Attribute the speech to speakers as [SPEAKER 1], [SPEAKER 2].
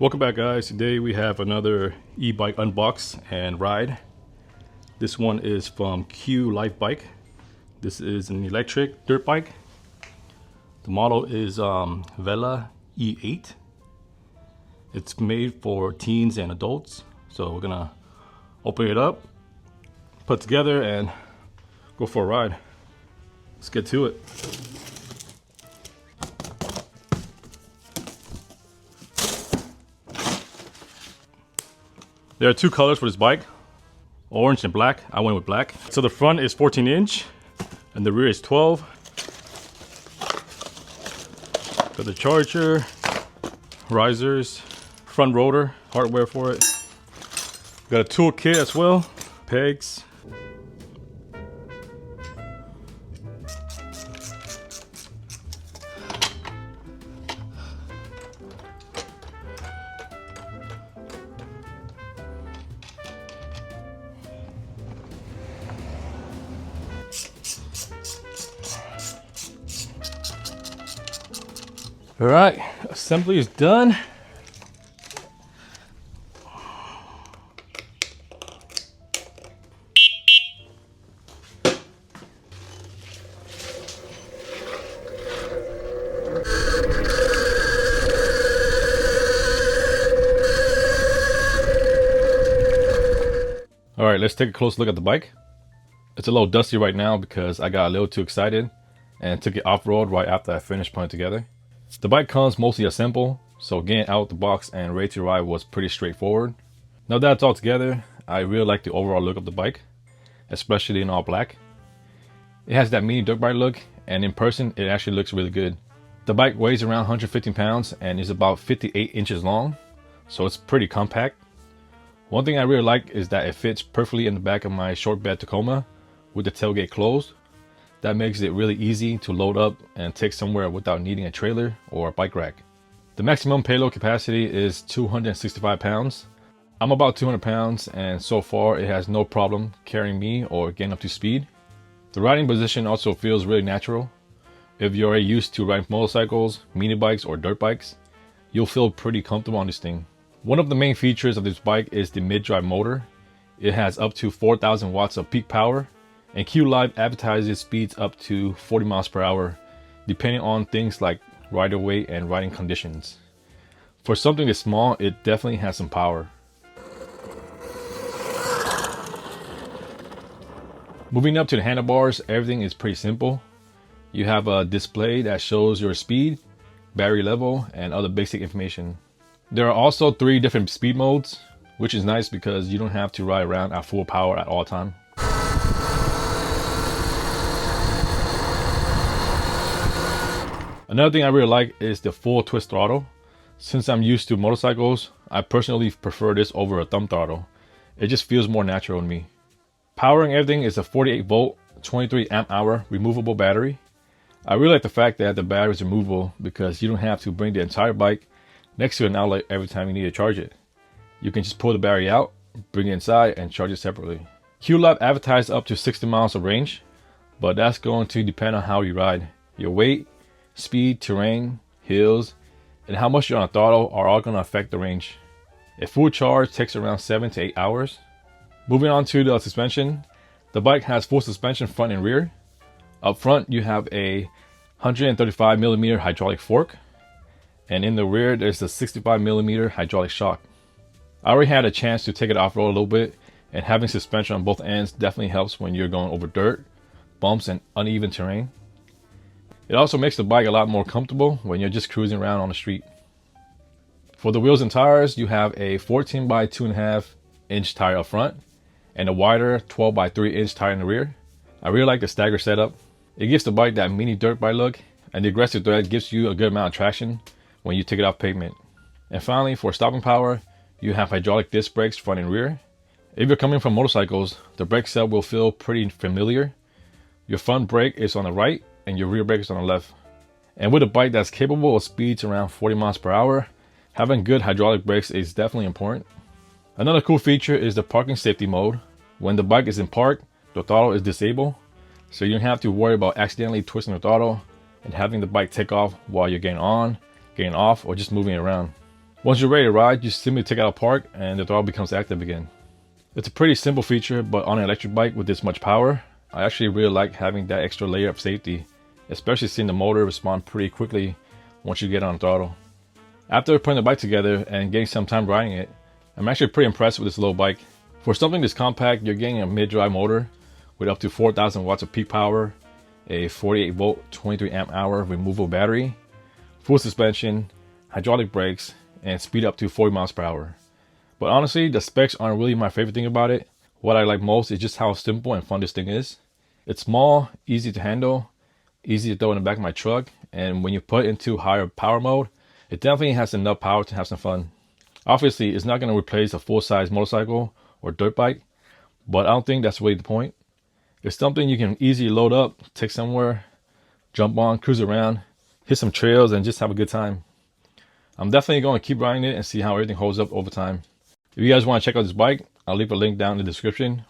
[SPEAKER 1] Welcome back, guys. Today we have another e-bike unbox and ride. This one is from Qlife Bike. This is an electric dirt bike. The model is Vela E8. It's made for teens and adults. So we're gonna open it up, put it together, and go for a ride. Let's get to it. There are two colors for this bike, orange and black. I went with black. So the front is 14-inch and the rear is 12. Got the charger, risers, front rotor, hardware for it. Got a tool kit as well, pegs. All right, assembly is done. All right, let's take a close look at the bike. It's a little dusty right now because I got a little too excited and took it off-road right after I finished putting it together. The bike comes mostly assembled, so getting out of the box and ready to ride was pretty straightforward. Now that it's all together, I really like the overall look of the bike, especially in all black. It has that mini dirt bike look, and in person it actually looks really good. The bike weighs around 115 pounds and is about 58 inches long, so it's pretty compact. One thing I really like is that it fits perfectly in the back of my short bed Tacoma with the tailgate closed. That makes it really easy to load up and take somewhere without needing a trailer or a bike rack. The maximum payload capacity is 265 pounds. I'm about 200 pounds and so far it has no problem carrying me or getting up to speed. The riding position also feels really natural. If you're used to riding motorcycles, mini bikes, or dirt bikes, you'll feel pretty comfortable on this thing. One of the main features of this bike is the mid-drive motor. It has up to 4,000 watts of peak power, and Qlife advertises speeds up to 40 miles per hour, depending on things like rider weight and riding conditions. For something this small, it definitely has some power. Moving up to the handlebars, everything is pretty simple. You have a display that shows your speed, battery level, and other basic information. There are also 3 different speed modes, which is nice because you don't have to ride around at full power at all time. Another thing I really like is the full twist throttle. Since I'm used to motorcycles, I personally prefer this over a thumb throttle. It just feels more natural to me. Powering everything is a 48 volt, 23 amp hour removable battery. I really like the fact that the battery is removable because you don't have to bring the entire bike next to an outlet every time you need to charge it. You can just pull the battery out, bring it inside, and charge it separately. Qlife advertised up to 60 miles of range, but that's going to depend on how you ride. Your weight, speed, terrain, hills, and how much you're on a throttle are all going to affect the range. A full charge takes around 7 to 8 hours. Moving on to the suspension, the bike has full suspension front and rear. Up front you have a 135 millimeter hydraulic fork, and in the rear there's a 65 millimeter hydraulic shock. I already had a chance to take it off-road a little bit, and having suspension on both ends definitely helps when you're going over dirt, bumps, and uneven terrain. It also makes the bike a lot more comfortable when you're just cruising around on the street. For the wheels and tires, you have a 14 by 2.5 inch tire up front and a wider 12 by 3 inch tire in the rear. I really like the stagger setup. It gives the bike that mini dirt bike look, and the aggressive thread gives you a good amount of traction when you take it off pavement. And finally, for stopping power, you have hydraulic disc brakes front and rear. If you're coming from motorcycles, the brake set will feel pretty familiar. Your front brake is on the right and your rear brake is on the left. And with a bike that's capable of speeds around 40 miles per hour, having good hydraulic brakes is definitely important. Another cool feature is the parking safety mode. When the bike is in park, the throttle is disabled, so you don't have to worry about accidentally twisting the throttle and having the bike take off while you're getting on, getting off, or just moving it around. Once you're ready to ride, you simply take it out of park and the throttle becomes active again. It's a pretty simple feature, but on an electric bike with this much power, I actually really like having that extra layer of safety, especially seeing the motor respond pretty quickly once you get on throttle. After putting the bike together and getting some time riding it, I'm actually pretty impressed with this little bike. For something this compact, you're getting a mid-drive motor with up to 4,000 watts of peak power, a 48 volt 23 amp hour removable battery, full suspension, hydraulic brakes, and speed up to 40 miles per hour. But honestly, the specs aren't really my favorite thing about it. What I like most is just how simple and fun this thing is. It's small, easy to handle, easy to throw in the back of my truck, and when you put it into higher power mode, it definitely has enough power to have some fun. Obviously, it's not going to replace a full-size motorcycle or dirt bike, but I don't think that's really the point. It's something you can easily load up, take somewhere, jump on, cruise around, hit some trails, and just have a good time. I'm definitely going to keep riding it and see how everything holds up over time. If you guys want to check out this bike, I'll leave a link down in the description